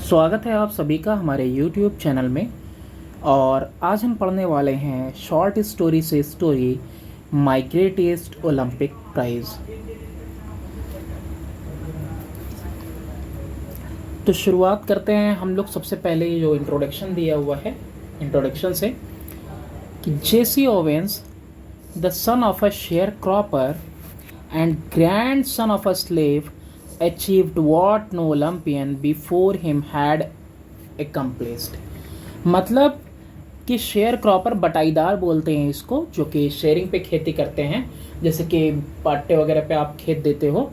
स्वागत है आप सभी का हमारे YouTube चैनल में। और आज हम पढ़ने वाले हैं शॉर्ट स्टोरी से story my greatest Olympic prize. तो शुरुआत करते हैं हम लोग। सबसे पहले ये जो इंट्रोडक्शन दिया हुआ है, इंट्रोडक्शन से कि Jesse Owens the son of a share cropper and grand son of a slave achieved what no Olympian before him had accomplished। मतलब कि शेयर क्रॉपर, बटाईदार बोलते हैं इसको, जो कि शेयरिंग पे खेती करते हैं। जैसे कि पाट्टे वगैरह पे आप खेत देते हो,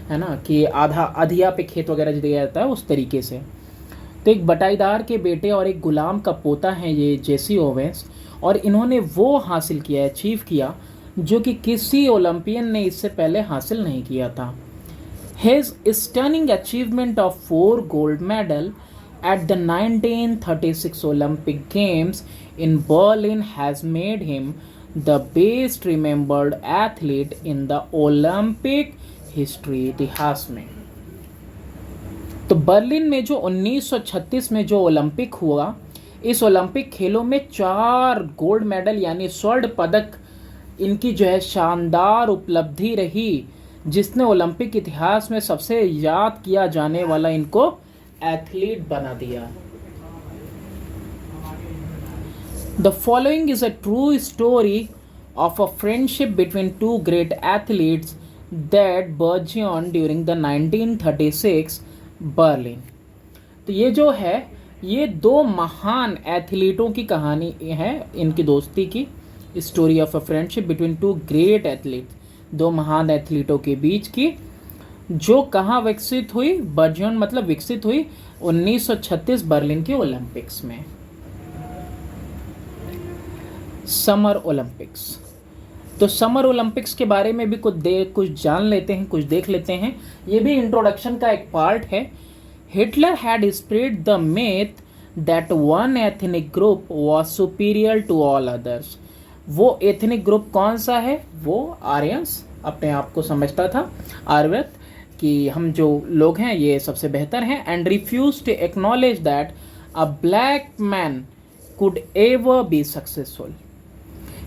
है ना, कि आधा अधिया पे खेत वगैरह दिया जाता है, उस तरीके से। तो एक बटाईदार के बेटे और एक गुलाम का पोता है ये जेसी ओवेंस, और इन्होंने वो हासिल किया, अचीव किया, जो कि किसी ओलंपियन ने इससे पहले हासिल नहीं किया था। His stunning achievement of 4 gold medals at the 1936 Olympic Games in Berlin has made him the best remembered athlete in the Olympic history। इतिहास में तो बर्लिन में जो 1936 में जो ओलंपिक हुआ, इस ओलंपिक खेलों में 4 गोल्ड मेडल यानी स्वर्ण पदक इनकी जो है शानदार उपलब्धि रही, जिसने ओलंपिक इतिहास में सबसे याद किया जाने वाला इनको एथलीट बना दिया। The following is a true story of a friendship between two great athletes that burgeoned during the 1936 Berlin. तो ये जो है, ये 2 महान एथलीटों की कहानी है, इनकी दोस्ती की। Story of a friendship between two great athletes, 2 महान एथलीटों के बीच की, जो कहाँ विकसित हुई, बर्जियन मतलब विकसित हुई 1936 बर्लिन के ओलंपिक्स में। Summer Olympics. तो समर ओलंपिक्स के बारे में भी कुछ जान लेते हैं, कुछ देख लेते हैं। ये भी इंट्रोडक्शन का एक पार्ट है। Hitler had spread the myth that one ethnic group was superior to all others. वो एथनिक ग्रुप कौन सा है? वो आर्यंस, अपने आप को समझता था आर्यवत, कि हम जो लोग हैं ये सबसे बेहतर हैं। And refuse to acknowledge that a black man could ever be successful.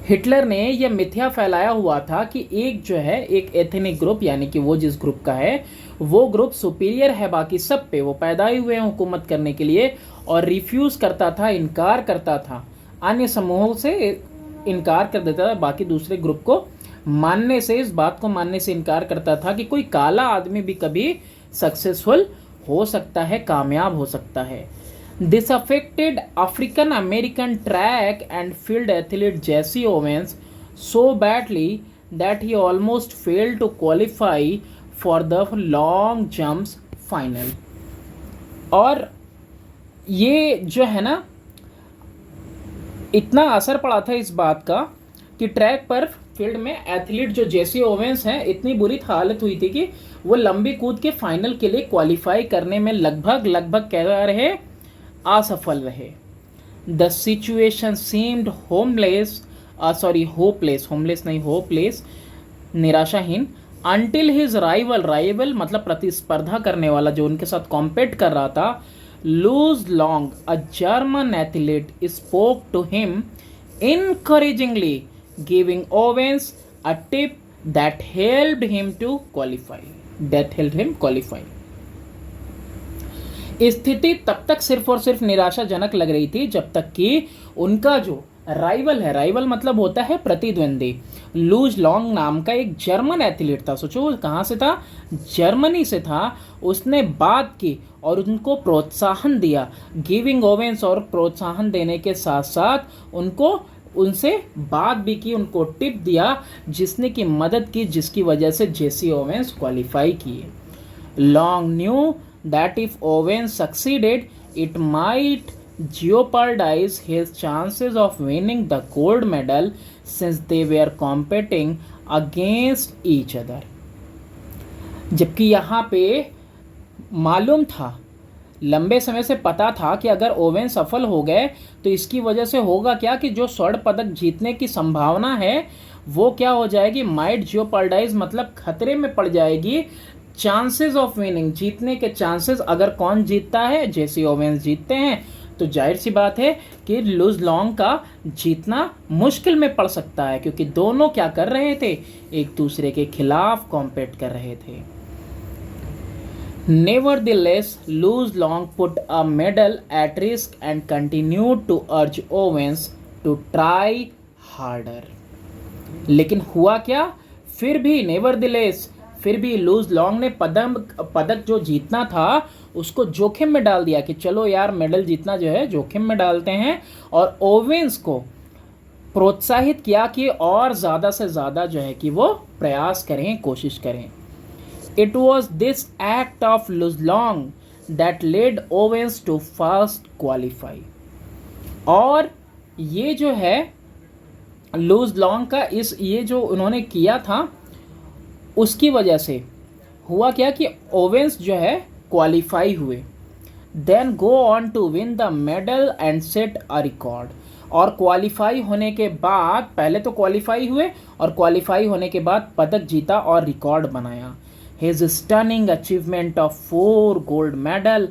Hitler ने यह मिथ्या फैलाया हुआ था कि एक जो है, एक एथनिक ग्रुप, यानी कि वो जिस ग्रुप का है, वो ग्रुप सुपीरियर है बाकी सब पे, वो पैदा ही हुए हैं हुकूमत करने के लिए। और रिफ्यूज करता था, इनकार करता था, अन्य समूहों से इनकार कर देता था, बाकी दूसरे ग्रुप को मानने से, इस बात को मानने से इनकार करता था कि कोई काला आदमी भी कभी सक्सेसफुल हो सकता है, कामयाब हो सकता है। This affected African American track and field athlete Jesse Owens so badly that he almost failed to qualify for the long jumps final. और ये जो है ना, इतना असर पड़ा था इस बात का कि ट्रैक पर, फील्ड में एथलीट जो जेसी ओवेंस हैं, इतनी बुरी हालत हुई थी कि वो लंबी कूद के फाइनल के लिए क्वालिफाई करने में लगभग कह रहे असफल रहे। द सिचुएशन सीम्ड होपलेस, निराशाहीन, अंटिल हिज राइवल मतलब प्रतिस्पर्धा करने वाला, जो उनके साथ कॉम्पीट कर रहा था, Louis Long, a German athlete, spoke to him encouragingly, giving Owens a tip that helped him qualify. स्थिति तब तक सिर्फ और सिर्फ निराशाजनक लग रही थी जब तक कि उनका जो राइवल है, राइवल मतलब होता है प्रतिद्वंदी, लूज लॉन्ग नाम का एक जर्मन एथलीट था। सोचो कहाँ से था? जर्मनी से था। उसने बात की और उनको प्रोत्साहन दिया, गिविंग ओवेंस, और प्रोत्साहन देने के साथ साथ उनसे बात भी की, उनको टिप दिया, जिसने की मदद की, जिसकी वजह से जेसी ओवेंस क्वालिफाई किए। Long new that if Owens succeeded it might jeopardize his chances of winning the gold medal since they were competing against each other। जबकि यहाँ पे मालूम था, लंबे समय से पता था कि अगर ओवेन सफल हो गए तो इसकी वजह से होगा क्या कि जो स्वर्ण पदक जीतने की संभावना है वो क्या हो जाएगी, माइट जियोपर्डाइज मतलब खतरे में पड़ जाएगी, चांसेस ऑफ विनिंग, जीतने के चांसेस, अगर कौन जीतता है, जेसी ओवेंस जीतते हैं, तो जाहिर सी बात है कि लुज लॉन्ग का जीतना मुश्किल में पड़ सकता है, क्योंकि दोनों क्या कर रहे थे, एक दूसरे के खिलाफ कॉम्पीट कर रहे थे। Nevertheless, Luz Long put a medal at risk and continued to urge Owens to try harder. लेकिन हुआ क्या, फिर भी नेवरदिलेस, फिर भी लूज लॉन्ग ने पदक जो जीतना था उसको जोखिम में डाल दिया कि चलो यार मेडल जीतना जो है जोखिम में डालते हैं, और ओवेंस को प्रोत्साहित किया कि और ज़्यादा से ज़्यादा जो है कि वो प्रयास करें, कोशिश करें। It was this act of Luz Long that led Owens to first qualify. और ये जो है लूज लॉन्ग का ये जो उन्होंने किया था उसकी वजह से हुआ क्या कि ओवेंस जो है क्वालिफाई हुए, then go on to win the medal and set a record. और क्वालिफाई होने के बाद, पहले तो क्वालिफाई हुए और क्वालिफाई होने के बाद पदक जीता और रिकॉर्ड बनाया। His stunning achievement of 4 gold medal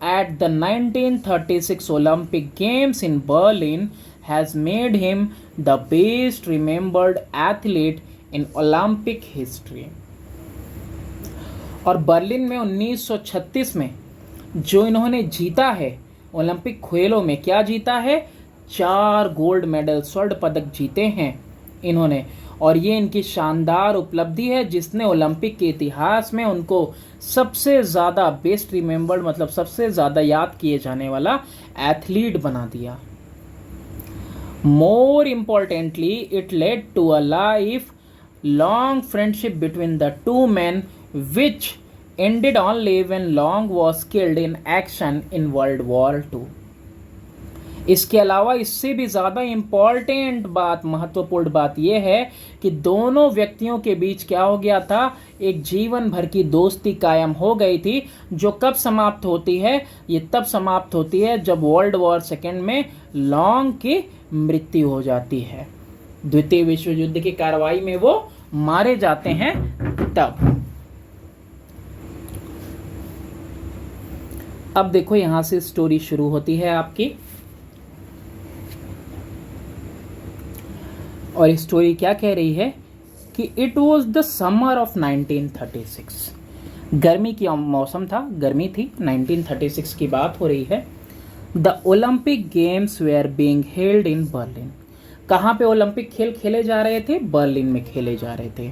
at the 1936 Olympic Games in Berlin has made him the best remembered athlete in Olympic history. और बर्लिन में 1936 में जो इन्होंने जीता है ओलंपिक खेलों में, क्या जीता है, 4 गोल्ड मेडल, स्वर्ण पदक जीते हैं इन्होंने, और ये इनकी शानदार उपलब्धि है जिसने ओलंपिक के इतिहास में उनको सबसे ज़्यादा बेस्ट रिमेंबर्ड, मतलब सबसे ज़्यादा याद किए जाने वाला एथलीट बना दिया। More importantly it led to a life long friendship between the two man which ended only when Long was killed in action in World War 2। इसके अलावा इससे भी ज़्यादा इम्पॉर्टेंट बात, महत्वपूर्ण बात यह है कि दोनों व्यक्तियों के बीच क्या हो गया था, एक जीवन भर की दोस्ती कायम हो गई थी, जो कब समाप्त होती है, ये तब समाप्त होती है जब वर्ल्ड वॉर सेकेंड में लॉन्ग की मृत्यु हो जाती है, द्वितीय विश्व युद्ध की कार्रवाई में वो मारे जाते हैं तब। अब देखो यहां से स्टोरी शुरू होती है आपकी, और स्टोरी क्या कह रही है कि it was the summer of 1936। गर्मी की मौसम था, गर्मी थी, 1936 की बात हो रही है। The Olympic games were being held in Berlin. कहाँ पे ओलंपिक खेल खेले जा रहे थे, बर्लिन में खेले जा रहे थे।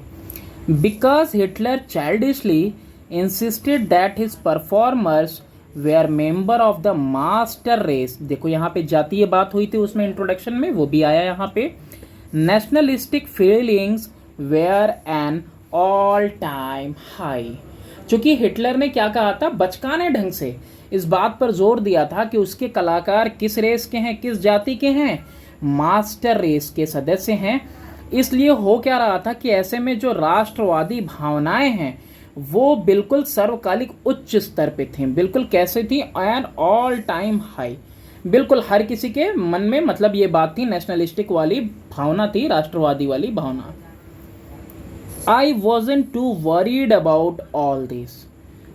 Because Hitler childishly insisted that his performers were member of the master race. देखो यहाँ पे जातीय बात हुई थी उसमें इंट्रोडक्शन में, वो भी आया यहाँ पे। Nationalistic feelings were an all time high. चूंकि हिटलर ने क्या कहा था, बचकाने ढंग से इस बात पर जोर दिया था कि उसके कलाकार किस रेस के हैं, किस जाति के हैं, मास्टर रेस के सदस्य हैं। इसलिए हो क्या रहा था कि ऐसे में जो राष्ट्रवादी भावनाएं हैं वो बिल्कुल सर्वकालिक उच्च स्तर पे थी, बिल्कुल कैसे थी, एन ऑल टाइम हाई, बिल्कुल हर किसी के मन में, मतलब ये बात थी, नेशनलिस्टिक वाली भावना थी, राष्ट्रवादी वाली भावना। I wasn't too worried about all this,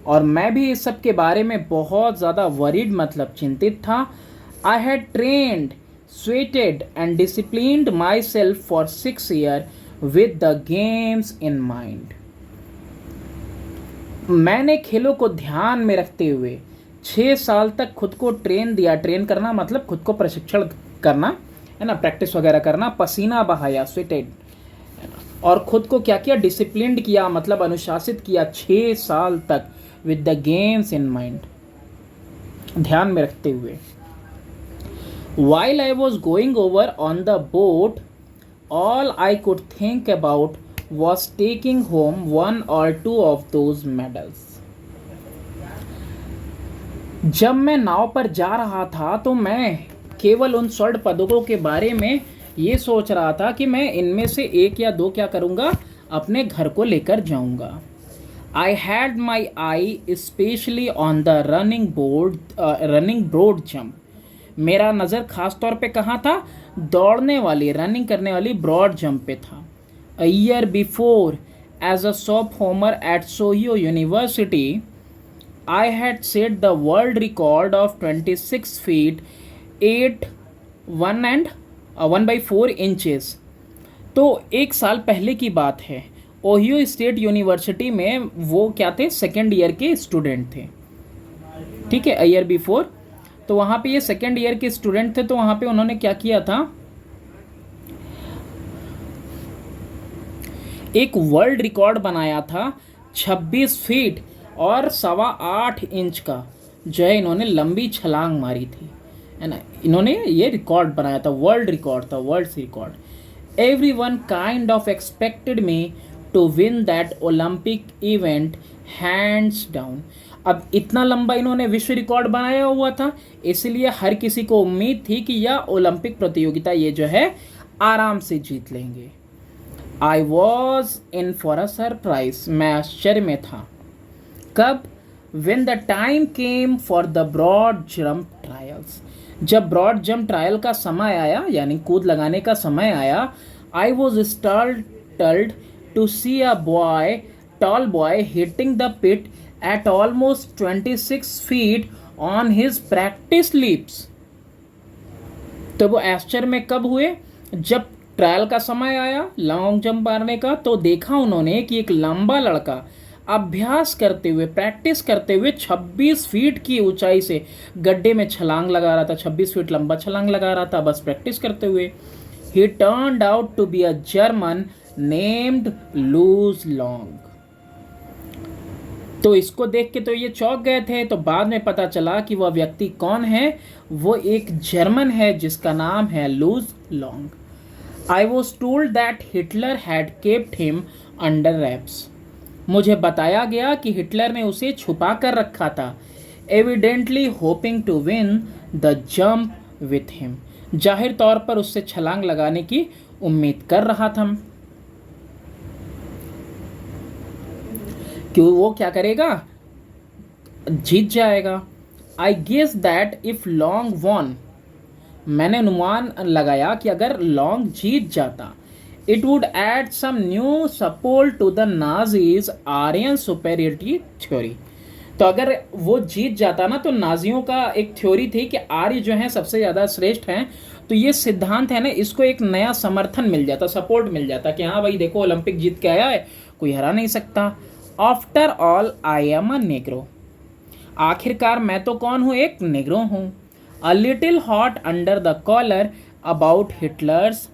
और मैं भी इस सब के बारे में बहुत ज़्यादा वरीड मतलब चिंतित था। I had trained, sweated and disciplined myself for 6 years with the games in mind. मैंने खेलों को ध्यान में रखते हुए 6 साल तक खुद को ट्रेन दिया। ट्रेन करना मतलब खुद को प्रशिक्षण करना है ना, प्रैक्टिस वगैरह करना, पसीना बहाया, स्वेटेड, और खुद को क्या किया, डिसिप्लिन्ड किया, मतलब अनुशासित किया 6 साल तक, with the games in mind, ध्यान में रखते हुए। While I was going over on the boat, all I could think about was taking home 1 or 2 of those medals. जब मैं नाव पर जा रहा था तो मैं केवल उन स्वर्ण पदकों के बारे में ये सोच रहा था कि मैं इनमें से 1 या 2 क्या करूँगा, अपने घर को लेकर जाऊँगा। I had my eye especially on the running broad jump. मेरा नज़र खास तौर पे कहाँ था, दौड़ने वाली, रनिंग करने वाली ब्रॉड जंप पे था। A year before, as a sophomore at Sohio University, I had set the world record of 26 feet 8 1 by 4 inches। तो एक साल पहले की बात है, ओहियो स्टेट यूनिवर्सिटी में वो क्या थे, सेकेंड ईयर के स्टूडेंट थे, ठीक है, ईयर बिफोर। तो वहाँ पे ये सेकेंड ईयर के स्टूडेंट थे, तो वहाँ पे उन्होंने क्या किया था, एक वर्ल्ड रिकॉर्ड बनाया था 26 फीट और 8.25 इंच का, जो है इन्होंने लंबी छलांग मारी थी, है ना। इन्होंने ये रिकॉर्ड बनाया था, वर्ल्ड रिकॉर्ड था, world record. Everyone kind of expected me to win that Olympic event hands down. अब इतना लंबा इन्होंने विश्व रिकॉर्ड बनाया हुआ था, इसलिए हर किसी को उम्मीद थी कि यह ओलंपिक प्रतियोगिता ये जो है आराम से जीत लेंगे। I was in for a surprise, मैं आश्चर्य में था। कब? When the time came for the broad jump trials, जब ब्रॉड जंप ट्रायल का समय आया, यानी कूद लगाने का समय आया, I was startled to see a tall boy hitting the pit at almost 26 feet on his practice leaps। तो वो आश्चर्य में कब हुए? जब ट्रायल का समय आया लॉन्ग जंप मारने का, तो देखा उन्होंने कि एक लंबा लड़का अभ्यास करते हुए, प्रैक्टिस करते हुए 26 फीट की ऊंचाई से गड्ढे में छलांग लगा रहा था, 26 फीट लंबा छलांग लगा रहा था, बस प्रैक्टिस करते हुए। He turned out to be a German named Luz Long. तो इसको देख के तो ये चौंक गए थे, तो बाद में पता चला कि वह व्यक्ति कौन है, वो एक जर्मन है जिसका नाम है loose Long. I was told that Hitler had kept him under raps. मुझे बताया गया कि हिटलर ने उसे छुपा कर रखा था, evidently hoping to win the jump with him. जाहिर तौर पर उससे छलांग लगाने की उम्मीद कर रहा था कि वो क्या करेगा, जीत जाएगा। I guess that if Long won, मैंने अनुमान लगाया कि अगर लॉन्ग जीत जाता, it would add some new support to the Nazis' Aryan superiority theory। तो अगर वो जीत जाता ना, तो नाजियों का एक थ्योरी थी कि आर्य जो हैं सबसे ज़्यादा श्रेष्ठ हैं, तो ये सिद्धांत है ना, इसको एक नया समर्थन मिल जाता, सपोर्ट मिल जाता कि हाँ भाई देखो ओलंपिक जीत के आया है, कोई हरा नहीं सकता। After all I am a Negro, आखिरकार मैं तो कौन हूँ, एक नेग्रो हूँ। A little hot under the collar about Hitler's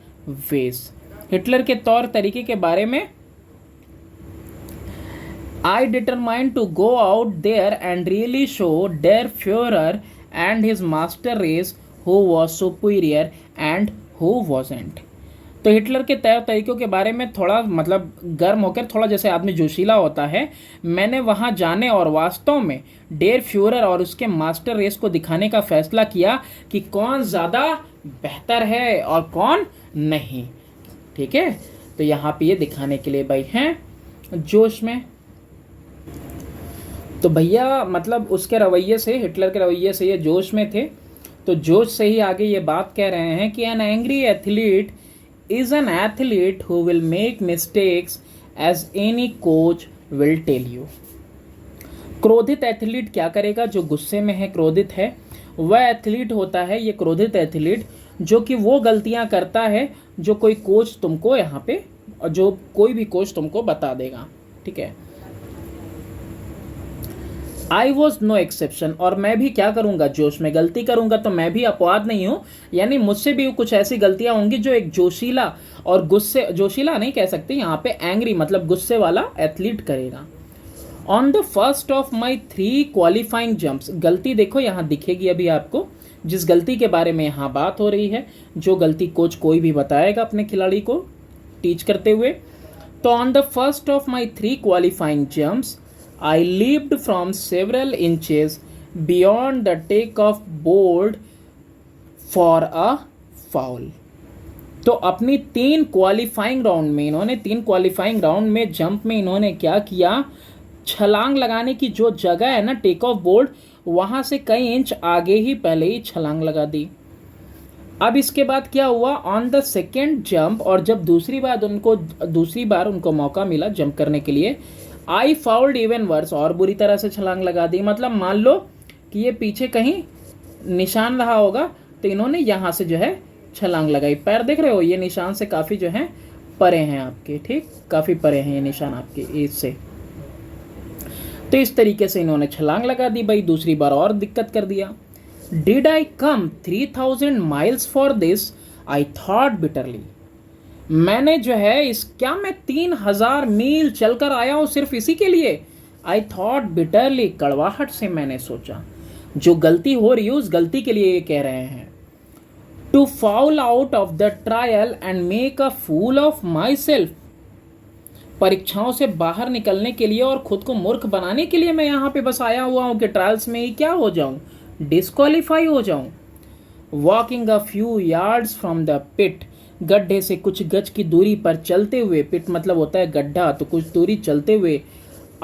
ways, Hitler के तौर तरीके के बारे में। I determined to go out there and really show der Fuhrer and his master race who was superior and who wasn't. तो Hitler के तौर तरीकों के बारे में थोड़ा मतलब गर्म होकर, थोड़ा जैसे आदमी जोशीला होता है, मैंने वहाँ जाने और वास्तव में डेयर फ्यूरर और उसके मास्टर रेस को दिखाने का फैसला किया कि कौन ज़्यादा बेहतर है और कौन नहीं। ठीक है, तो यहाँ पे ये दिखाने के लिए भाई हैं जोश में। तो भैया मतलब उसके रवैये से, हिटलर के रवैये से ये जोश में थे, तो जोश से ही आगे ये बात कह रहे हैं कि an angry athlete is an athlete who will make mistakes as any coach will tell you. क्रोधित एथलीट क्या करेगा, जो गुस्से में है, क्रोधित है, वह एथलीट होता है, ये क्रोधित एथलीट, जो कि वो गलतियां करता है जो कोई कोच तुमको यहाँ पे, जो कोई भी कोच तुमको बता देगा। ठीक है, आई वॉज नो एक्सेप्शन, और मैं भी क्या करूंगा, जोश में गलती करूंगा, तो मैं भी अपवाद नहीं हूं, यानी मुझसे भी कुछ ऐसी गलतियां होंगी जो एक जोशीला और गुस्से, जोशीला नहीं कह सकते यहाँ पे, एंग्री मतलब गुस्से वाला एथलीट करेगा। On the first of my 3 qualifying jumps, गलती देखो यहाँ दिखेगी अभी आपको, जिस गलती के बारे में यहाँ बात हो रही है, जो गलती कोच कोई भी बताएगा अपने खिलाड़ी को टीच करते हुए। तो on the first of my 3 qualifying jumps I leaped from several inches beyond the take off board for a foul. तो अपनी 3 क्वालिफाइंग राउंड में, इन्होंने 3 क्वालिफाइंग राउंड में जंप में इन्होंने क्या किया, छलांग लगाने की जो जगह है ना, टेक ऑफ बोर्ड, वहाँ से कई इंच आगे ही पहले ही छलांग लगा दी। अब इसके बाद क्या हुआ, ऑन द सेकेंड जंप, और जब दूसरी बार उनको मौका मिला जंप करने के लिए, आई फाउल्ड इवन वर्स, और बुरी तरह से छलांग लगा दी। मतलब मान लो कि ये पीछे कहीं निशान रहा होगा, तो इन्होंने यहाँ से जो है छलांग लगाई। पैर देख रहे हो, ये निशान से काफ़ी जो है परे हैं आपके, ठीक, काफ़ी परे हैं ये निशान आपके इससे। तो इस तरीके से इन्होंने छलांग लगा दी भाई, दूसरी बार और दिक्कत कर दिया। Did I come 3000 miles for this, I thought bitterly. मैंने जो है क्या मैं 3000 मील चलकर आया हूं सिर्फ इसी के लिए? आई थॉट बिटरली, कड़वाहट से मैंने सोचा। जो गलती हो रही है उस गलती के लिए ये कह रहे हैं। To foul out of the trial and make a fool of myself, परीक्षाओं से बाहर निकलने के लिए और खुद को मूर्ख बनाने के लिए मैं यहाँ पे बस आया हुआ हूँ कि ट्रायल्स में ही क्या हो जाऊं, डिस्क्वालीफाई हो जाऊं। Walking a few yards from the pit, गड्ढे से कुछ गज की दूरी पर चलते हुए, पिट मतलब होता है गड्ढा, तो कुछ दूरी चलते हुए,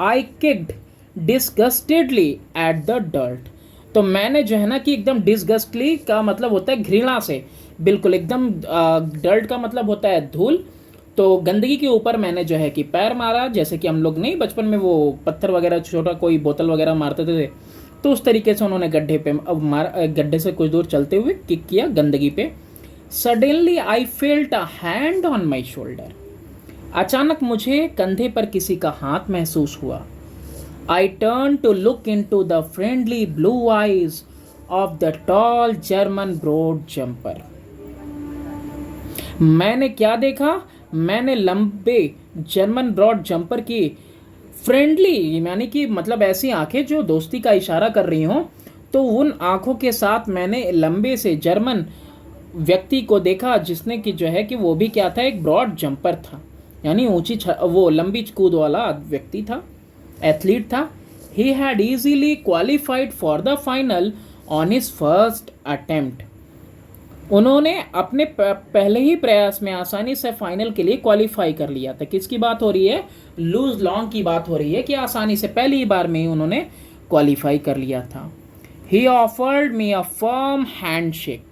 आई किक्ड डिस्गस्टेडली एट द डर्ट, तो मैंने जो है ना कि एकदम डिस्गस्टली का मतलब होता है घृणा से, बिल्कुल एकदम डर्ट का मतलब होता है धूल, तो गंदगी के ऊपर मैंने जो है कि पैर मारा, जैसे कि हम लोग नहीं बचपन में वो पत्थर वगैरह छोटा कोई बोतल वगैरह मारते थे, तो उस तरीके से उन्होंने गड्ढे से कुछ दूर चलते हुए किक किया गंदगी पे। Suddenly I felt a hand on my shoulder, अचानक मुझे कंधे पर किसी का हाथ महसूस हुआ। I turn to look into the friendly blue eyes of the tall German broad jumper. मैंने क्या देखा, मैंने लंबे जर्मन ब्रॉड जंपर की फ्रेंडली यानी कि मतलब ऐसी आंखें जो दोस्ती का इशारा कर रही हों, तो उन आंखों के साथ मैंने लंबे से जर्मन व्यक्ति को देखा, जिसने कि जो है कि वो भी क्या था, एक ब्रॉड जंपर था, यानी वो लंबी कूद वाला व्यक्ति था, एथलीट था। He had easily qualified for the final on his first attempt, उन्होंने अपने पहले ही प्रयास में आसानी से फाइनल के लिए क्वालिफाई कर लिया था। किसकी बात हो रही है, लूज लॉन्ग की बात हो रही है कि आसानी से पहली ही बार में ही उन्होंने क्वालिफाई कर लिया था। ही offered me a firm handshake,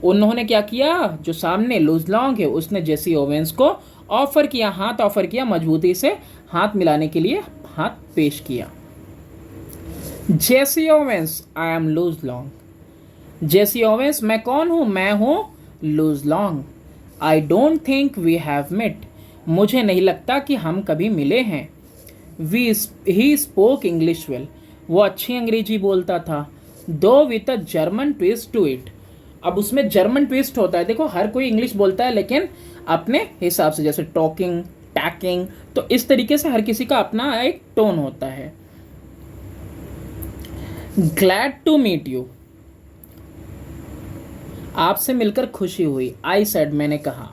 उन्होंने क्या किया, जो सामने लूज लॉन्ग है उसने जेसी ओवेंस को ऑफर किया, हाथ ऑफर किया, मजबूती से हाथ मिलाने के लिए हाथ पेश किया। Jesse Owens, I am Luz Long. Jesse Owens, मैं कौन हूं, मैं हूं Luz Long. I don't think we have met, मुझे नहीं लगता कि हम कभी मिले हैं। ही स्पोक इंग्लिश वेल, वो अच्छी अंग्रेजी बोलता था, though with a German twist to it. अब उसमें जर्मन ट्विस्ट होता है, देखो हर कोई इंग्लिश बोलता है लेकिन अपने हिसाब से, जैसे टॉकिंग, टैकिंग, तो इस तरीके से हर किसी का अपना एक टोन होता है। ग्लैड टू मीट यू, आपसे मिलकर खुशी हुई। आई सेड, मैंने कहा।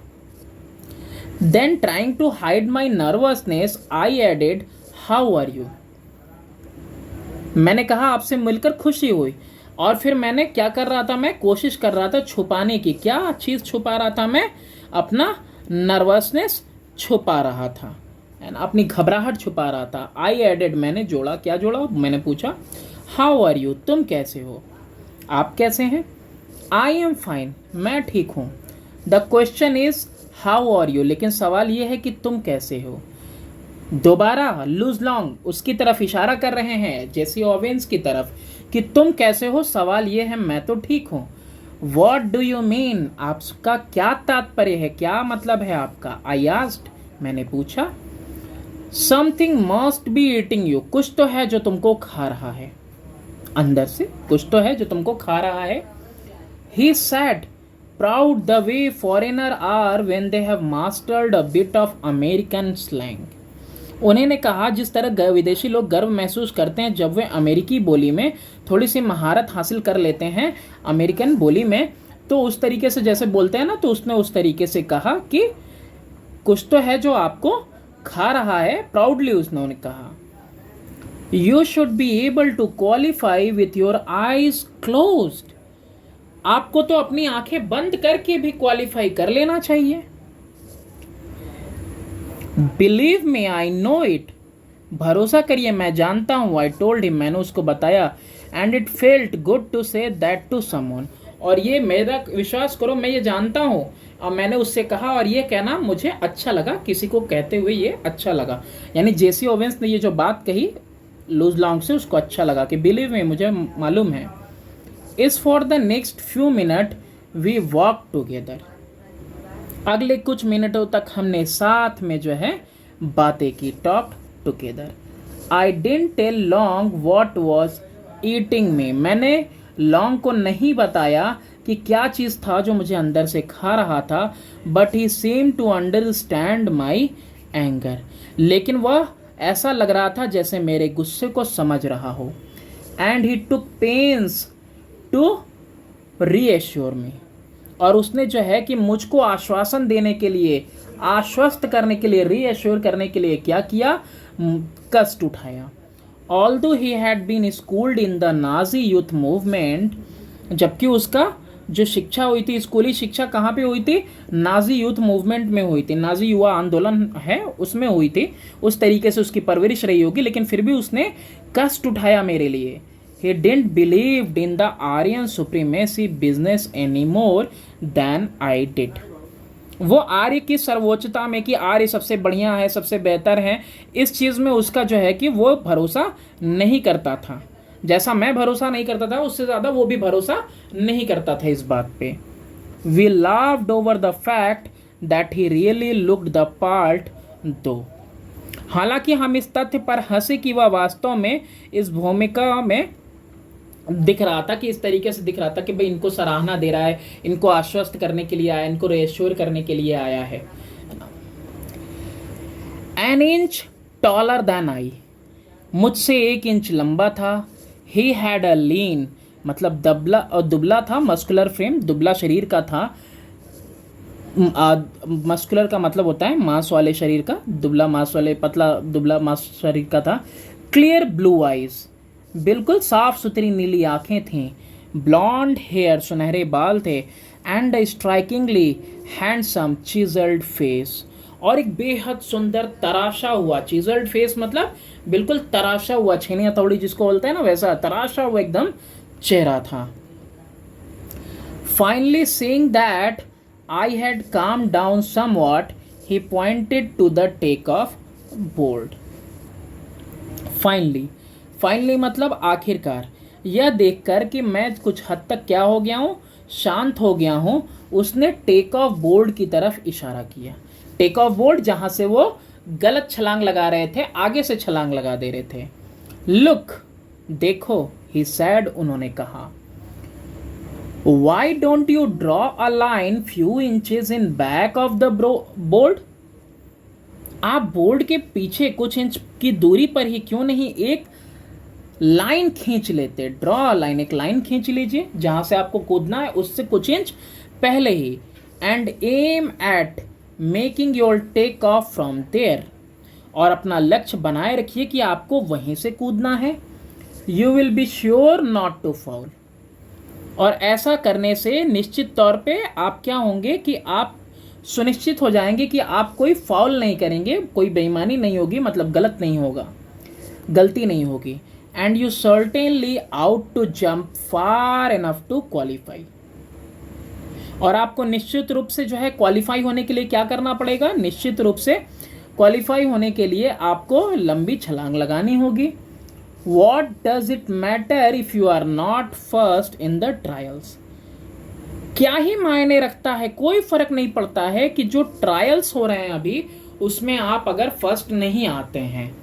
Then trying to hide my nervousness I added, how are you. मैंने कहा आपसे मिलकर खुशी हुई, और फिर मैंने क्या कर रहा था, मैं कोशिश कर रहा था छुपाने की, क्या चीज छुपा रहा था मैं, अपना नर्वसनेस छुपा रहा था, अपनी घबराहट छुपा रहा था। आई एडेड, मैंने जोड़ा, क्या जोड़ा, मैंने पूछा, हाउ आर यू, तुम कैसे हो, आप कैसे हैं। आई एम फाइन, मैं ठीक हूं। The question is how are you, लेकिन सवाल यह है कि तुम कैसे हो। दोबारा लूज लॉन्ग उसकी तरफ इशारा कर रहे हैं, जेसी ओवेंस की तरफ, कि तुम कैसे हो, सवाल यह है मैं तो ठीक हूं। वॉट डू यू मीन, आपका क्या तात्पर्य है, क्या मतलब है आपका। आई आस्क्ड, मैंने पूछा। Something must be eating you, कुछ तो है जो तुमको खा रहा है, अंदर से कुछ तो है जो तुमको खा रहा है। He said, proud the way foreigner are when they have mastered a bit of American slang. उन्होंने कहा जिस तरह विदेशी लोग गर्व महसूस करते हैं जब वे अमेरिकी बोली में थोड़ी सी महारत हासिल कर लेते हैं अमेरिकन बोली में, तो उस तरीके से जैसे बोलते हैं ना, तो उसने उस तरीके से कहा कि कुछ तो है जो आपको खा रहा है, प्राउडली उसने कहा। You should be able to qualify with your eyes closed. आपको तो अपनी आंखें बंद करके भी क्वालिफाई कर लेना चाहिए। Believe me, I know it, भरोसा करिए मैं जानता हूं। आई टोल्ड हिम, मैंने उसको बताया। And it felt good to say that to someone, और ये मेरा विश्वास करो मैं ये जानता हूँ। और मैंने उससे कहा और ये कहना मुझे अच्छा लगा, किसी को कहते हुए ये अच्छा लगा। यानी जेसी ओवेंस ने ये जो बात कही लुज लॉन्ग से, उसको अच्छा लगा कि बिलीव में मुझे मालूम है। Is for the next few minute we walk together. अगले कुछ मिनटों तक हमने साथ में जो है बातें की, talk together. I didn't tell Long what was eating me. मैंने लॉन्ग को नहीं बताया कि क्या चीज़ था जो मुझे अंदर से खा रहा था। But he seem to understand my anger. लेकिन वह ऐसा लग रहा था जैसे मेरे गुस्से को समझ रहा हो। And he took pains to reassure me. और उसने जो है कि मुझको आश्वासन देने के लिए, आश्वस्त करने के लिए, रीएश्योर करने के लिए क्या किया, कष्ट उठाया। Although he had been schooled in the Nazi youth movement. जबकि उसका जो शिक्षा हुई थी, स्कूली शिक्षा कहाँ पे हुई थी, नाजी यूथ मूवमेंट में हुई थी, नाजी युवा आंदोलन है उसमें हुई थी। उस तरीके से उसकी परवरिश रही होगी, लेकिन फिर भी उसने कष्ट उठाया मेरे लिए। He didn't believe in the Aryan supremacy business any more than I did. वो आर्य की सर्वोच्चता में कि आर्य सबसे बढ़िया है, सबसे बेहतर है, इस चीज़ में उसका जो है कि वो भरोसा नहीं करता था। जैसा मैं भरोसा नहीं करता था उससे ज़्यादा वो भी भरोसा नहीं करता था इस बात पे। We laughed over the fact that he really looked the part though. हालांकि हम इस तथ्य पर हंसे कि वह वास्तव में इस भूमिका में दिख रहा था, कि इस तरीके से दिख रहा था कि भाई इनको सराहना दे रहा है, इनको आश्वस्त करने के लिए आया, इनको रेश्योर करने के लिए आया है। An inch taller than I. मुझसे 1 इंच लंबा था। ही हैड अ लीन, मतलब दुबला था, मस्कुलर फ्रेम, दुबला शरीर का था। मस्कुलर का मतलब होता है मांस वाले शरीर का, दुबला मांस वाले, पतला दुबला मांस शरीर का था। क्लियर ब्लू आइज, बिल्कुल साफ सुथरी नीली आंखें थीं। ब्लॉन्ड हेयर, सुनहरे बाल थे। And strikingly handsome chiselled face, और एक बेहद सुंदर तराशा हुआ, चिजल्ड फेस मतलब बिल्कुल तराशा हुआ, छेनी हथौड़ी जिसको बोलते हैं ना, वैसा तराशा हुआ एकदम चेहरा था। Finally seeing that I had calm down somewhat, he pointed to the take off board. Finally मतलब आखिरकार, यह देखकर कि मैं कुछ हद तक क्या हो गया हूँ, शांत हो गया हूँ, उसने टेक ऑफ बोर्ड की तरफ इशारा किया। टेक ऑफ बोर्ड जहाँ से वो गलत छलांग लगा रहे थे, आगे से छलांग लगा दे रहे थे। लुक, देखो, ही सैड, उन्होंने कहा। Why don't you draw a line few inches in back of the board. आप बोर्ड के पीछे कुछ इंच की दूरी पर ही क्यों नहीं एक लाइन खींच लेते। ड्रॉ लाइन, एक लाइन खींच लीजिए जहां से आपको कूदना है उससे कुछ इंच पहले ही। And aim at making your take off from there, और अपना लक्ष्य बनाए रखिए कि आपको वहीं से कूदना है। You will be sure not to fall, और ऐसा करने से निश्चित तौर पे आप क्या होंगे कि आप सुनिश्चित हो जाएंगे कि आप कोई फाउल नहीं करेंगे, कोई बेईमानी नहीं होगी, मतलब गलत नहीं होगा, गलती नहीं होगी। And you certainly ought to jump far enough to qualify, और आपको निश्चित रूप से जो है क्वालिफाई होने के लिए क्या करना पड़ेगा, निश्चित रूप से क्वालिफाई होने के लिए आपको लंबी छलांग लगानी होगी। What does it matter if you are not first in the trials. क्या ही मायने रखता है, कोई फर्क नहीं पड़ता है कि जो ट्रायल्स हो रहे हैं अभी उसमें आप अगर फर्स्ट नहीं आते हैं।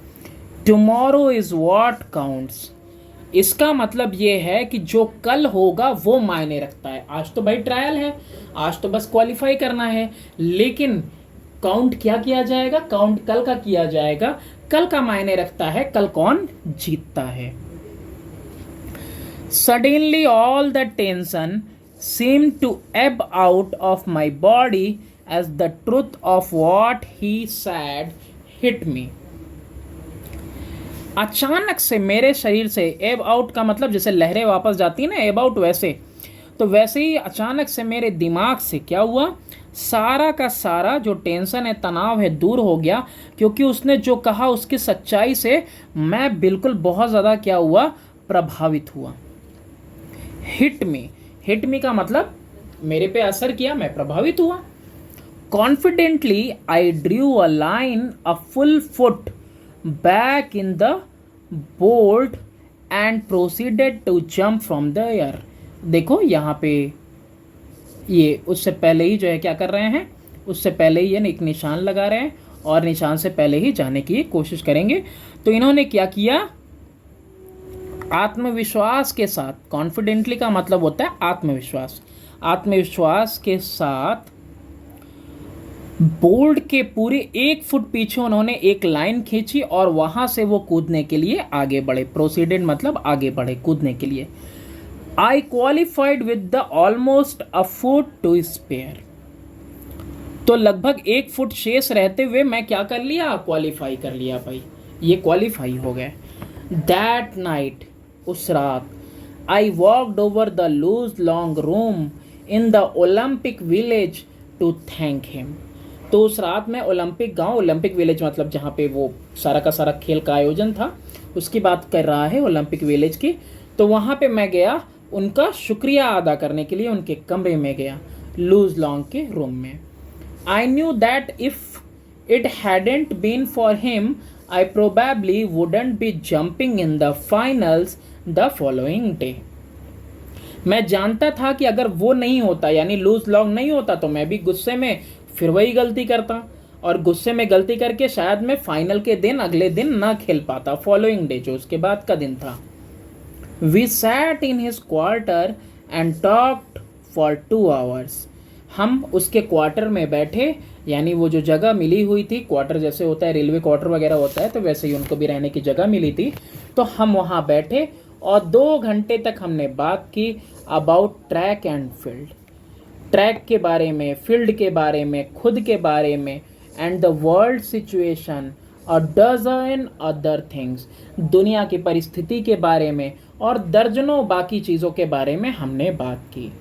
टुमारो इज वॉट काउंट्स, इसका मतलब ये है कि जो कल होगा वो मायने रखता है। आज तो भाई ट्रायल है, आज तो बस क्वालिफाई करना है, लेकिन काउंट क्या किया जाएगा, काउंट कल का किया जाएगा। कल का मायने रखता है कल कौन जीतता है। Suddenly all the tension seemed to ebb out of my body as the truth of what he said hit me. अचानक से मेरे शरीर से, एब आउट का मतलब जैसे लहरें वापस जाती है ना, एब आउट वैसे, तो वैसे ही अचानक से मेरे दिमाग से क्या हुआ, सारा का सारा जो टेंशन है, तनाव है, दूर हो गया। क्योंकि उसने जो कहा उसकी सच्चाई से मैं बिल्कुल बहुत ज़्यादा क्या हुआ, प्रभावित हुआ। हिट में, हिट मी का मतलब मेरे पे असर किया, मैं प्रभावित हुआ। Confidently I drew a line a full foot back in the bolt and proceeded to jump from the air. देखो यहाँ पे ये उससे पहले ही जो है क्या कर रहे हैं, उससे पहले ही ये एक निशान लगा रहे हैं और निशान से पहले ही जाने की कोशिश करेंगे। तो इन्होंने क्या किया, आत्मविश्वास के साथ, कॉन्फिडेंटली का मतलब होता है आत्मविश्वास, आत्मविश्वास के साथ बोल्ट के पूरे 1 फुट पीछे उन्होंने एक लाइन खींची और वहां से वो कूदने के लिए आगे बढ़े। प्रोसीडेड मतलब आगे बढ़े कूदने के लिए। I qualified with the almost a foot to spare. तो लगभग 1 फुट शेष रहते हुए मैं क्या कर लिया, क्वालिफाई कर लिया भाई, ये क्वालिफाई हो गए। दैट नाइट, उस रात, I walked over the Luz Long room in the Olympic village to thank him. तो उस रात में ओलंपिक गांव, ओलंपिक विलेज मतलब जहाँ पे वो सारा का सारा खेल का आयोजन था, उसकी बात कर रहा है, ओलंपिक विलेज की। तो वहाँ पे मैं गया उनका शुक्रिया अदा करने के लिए, उनके कमरे में गया, लूज लॉन्ग के रूम में। I knew that if it hadn't been for him I probably wouldn't be jumping in the finals the following day. मैं जानता था कि अगर वो नहीं होता, यानी लूज लॉन्ग नहीं होता, तो मैं भी गुस्से में फिर वही गलती करता और गुस्से में गलती करके शायद मैं फाइनल के दिन अगले दिन ना खेल पाता, फॉलोइंग डे जो उसके बाद का दिन था। We sat in his quarter and talked for 2 hours। हम उसके क्वार्टर में बैठे, यानी वो जो जगह मिली हुई थी, क्वार्टर जैसे होता है, रेलवे क्वार्टर वगैरह होता है, तो वैसे ही उनको भी रहने की जगह मिली थी। तो हम वहाँ बैठे और 2 घंटे तक हमने बात की about track and field, track के बारे में, फील्ड के बारे में, खुद के बारे में, एंड द वर्ल्ड सिचुएशन और डजन अदर थिंग्स, दुनिया की परिस्थिति के बारे में और दर्जनों बाकी चीज़ों के बारे में हमने बात की।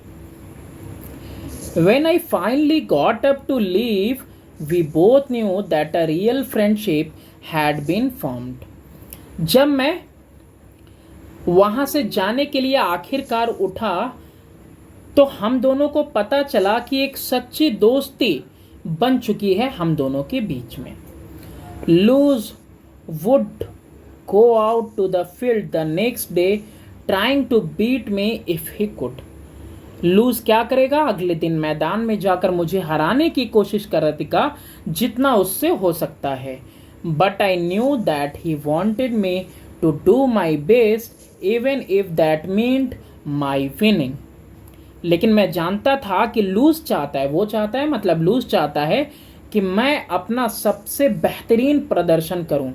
When I finally got up to leave, we both knew that a real friendship had been formed. जब मैं वहाँ से जाने के लिए आखिरकार उठा, तो हम दोनों को पता चला कि एक सच्ची दोस्ती बन चुकी है हम दोनों के बीच में। Luz would go out to the field the next day trying to beat me if he could. Luz क्या करेगा, अगले दिन मैदान में जाकर मुझे हराने की कोशिश करेगा जितना उससे हो सकता है। But I knew that he wanted me to do my best even if that meant my winning. लेकिन मैं जानता था कि लूज चाहता है, वो चाहता है मतलब लूज चाहता है कि मैं अपना सबसे बेहतरीन प्रदर्शन करूं,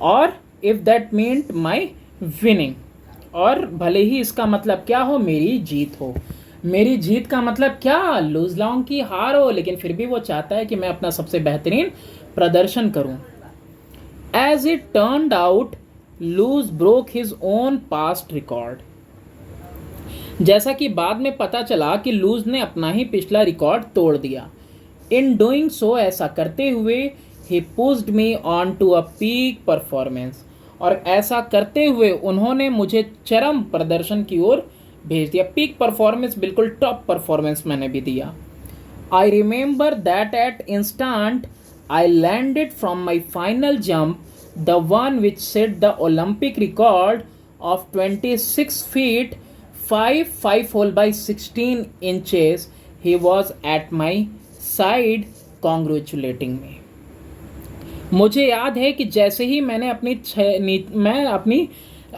और if that meant my winning, और भले ही इसका मतलब क्या हो, मेरी जीत हो। मेरी जीत का मतलब क्या, लूज लॉन्ग की हार हो, लेकिन फिर भी वो चाहता है कि मैं अपना सबसे बेहतरीन प्रदर्शन करूं। As it turned out, Luz broke his own past record. जैसा कि बाद में पता चला कि लूज ने अपना ही पिछला रिकॉर्ड तोड़ दिया। इन डूइंग सो, ऐसा करते हुए, he pushed me on to a peak performance, और ऐसा करते हुए उन्होंने मुझे चरम प्रदर्शन की ओर भेज दिया। पीक परफॉर्मेंस, बिल्कुल टॉप परफॉर्मेंस मैंने भी दिया। I remember that at instant I landed from my final jump, the one which set the Olympic record of 26 feet 5 whole by 16 inches. He was at my side congratulating me. मुझे याद है कि जैसे ही मैंने मैं अपनी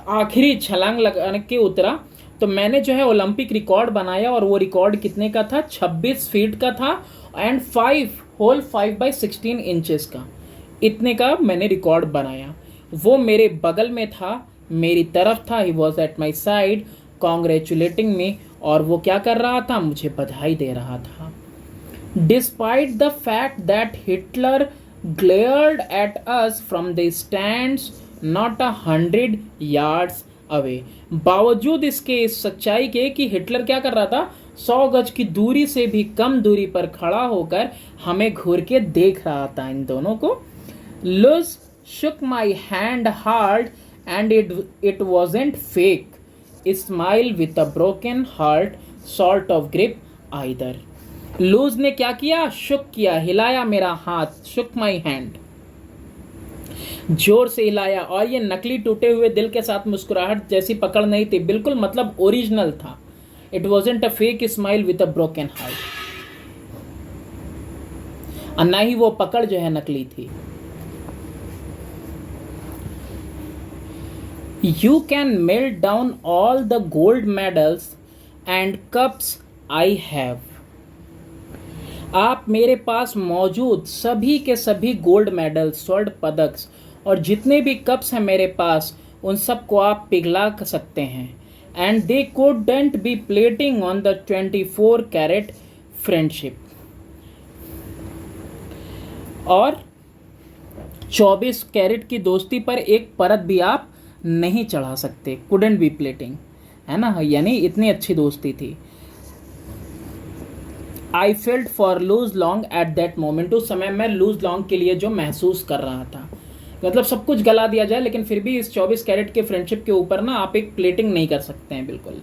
आखिरी छलांग लगाने के उतरा, तो मैंने जो है ओलंपिक रिकॉर्ड बनाया, और वो रिकॉर्ड कितने का था, 26 फीट का था एंड 5 इंचेस का, इतने का मैंने रिकॉर्ड बनाया। वो मेरे बगल में था, मेरी तरफ था। He was at my side congratulating me, और वो क्या कर रहा था, मुझे बधाई दे रहा था। Despite the fact that Hitler glared at us from the stands not 100 yards away. बावजूद इसके, इस सच्चाई के कि हिटलर क्या कर रहा था, 100 गज की दूरी से भी कम दूरी पर खड़ा होकर हमें घूर के देख रहा था इन दोनों को। Luz shook my hand hard and it wasn't fake. Smile with a broken heart sort of grip either. Luz ने क्या किया? शुक किया, हिलाया मेरा हाथ, शुक माई हैंड, जोर से हिलाया। और ये नकली टूटे हुए दिल के साथ मुस्कुराहट जैसी पकड़ नहीं थी, बिल्कुल मतलब ओरिजिनल था। It wasn't a fake smile with a broken heart. और ना ही वो पकड़ जो है नकली थी। You can melt down all the gold medals and cups I have. आप मेरे पास मौजूद सभी के सभी गोल्ड मेडल, स्वर्ण पदक और जितने भी कप्स हैं मेरे पास, उन सबको आप पिघला सकते हैं। And they couldn't be plating on the 24 carat friendship. और 24 कैरेट की दोस्ती पर एक परत भी आप नहीं चढ़ा सकते। couldn't बी प्लेटिंग, है ना, यानी इतनी अच्छी दोस्ती थी। I felt for loose long at that moment. उस समय मैं लूज लॉन्ग के लिए जो महसूस कर रहा था, मतलब सब कुछ गला दिया जाए लेकिन फिर भी इस 24 कैरेट के फ्रेंडशिप के ऊपर ना आप एक प्लेटिंग नहीं कर सकते हैं बिल्कुल।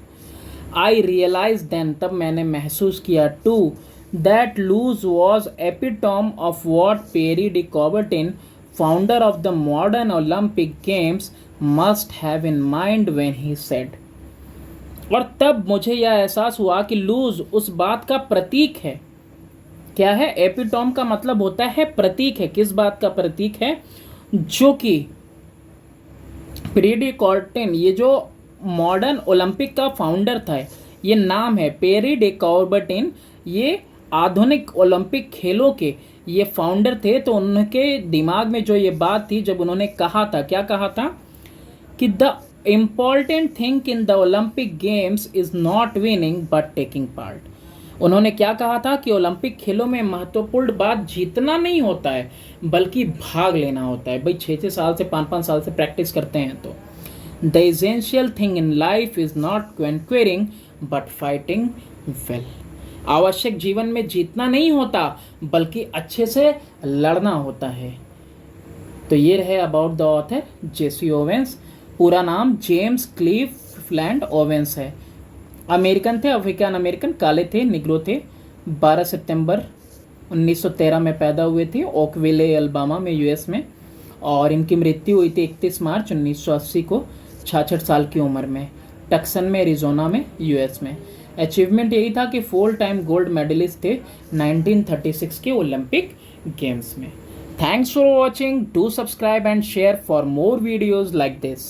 आई रियलाइज देन, तब मैंने महसूस किया, to that Luz was epitome of what Pierre de Coubertin, founder of the modern Olympic games, must have in mind when he said. और तब मुझे यह एहसास हुआ कि लूज उस बात का प्रतीक है। क्या है? एपिटॉम का मतलब होता है प्रतीक है। किस बात का प्रतीक है? जो कि पेरी डी कॉबर्टिन, ये जो मॉडर्न ओलंपिक का फाउंडर था, ये नाम है पेरी डी कॉबर्टिन, ये आधुनिक ओलंपिक खेलों के ये फाउंडर थे। तो उनके दिमाग में जो ये बात थी, जब उन्होंने कहा था, क्या कहा था कि the important thing in the Olympic games is not winning but taking part. उन्होंने क्या कहा था कि ओलंपिक खेलों में महत्वपूर्ण बात जीतना नहीं होता है बल्कि भाग लेना होता है। भाई 6-6 साल से 5-5 साल से प्रैक्टिस करते हैं तो the essential thing in life is not conquering but fighting well. आवश्यक जीवन में जीतना नहीं होता बल्कि अच्छे से लड़ना होता है। तो ये रहे about the author Jesse Owens. पूरा नाम जेम्स क्लीवलैंड ओवेंस है। अमेरिकन थे, अफ्रीकन अमेरिकन, काले थे, निग्रो थे। 12 सितंबर 1913 में पैदा हुए थे ओकविले अल्बामा में, यूएस में। और इनकी मृत्यु हुई थी 31 मार्च 1980 को 66 साल की उम्र में, टक्सन में, एरिजोना में, यूएस में। अचीवमेंट यही था कि 4 टाइम गोल्ड मेडलिस्ट थे 1936 के ओलंपिक गेम्स में। Thanks for watching. Do subscribe and share for more videos like this.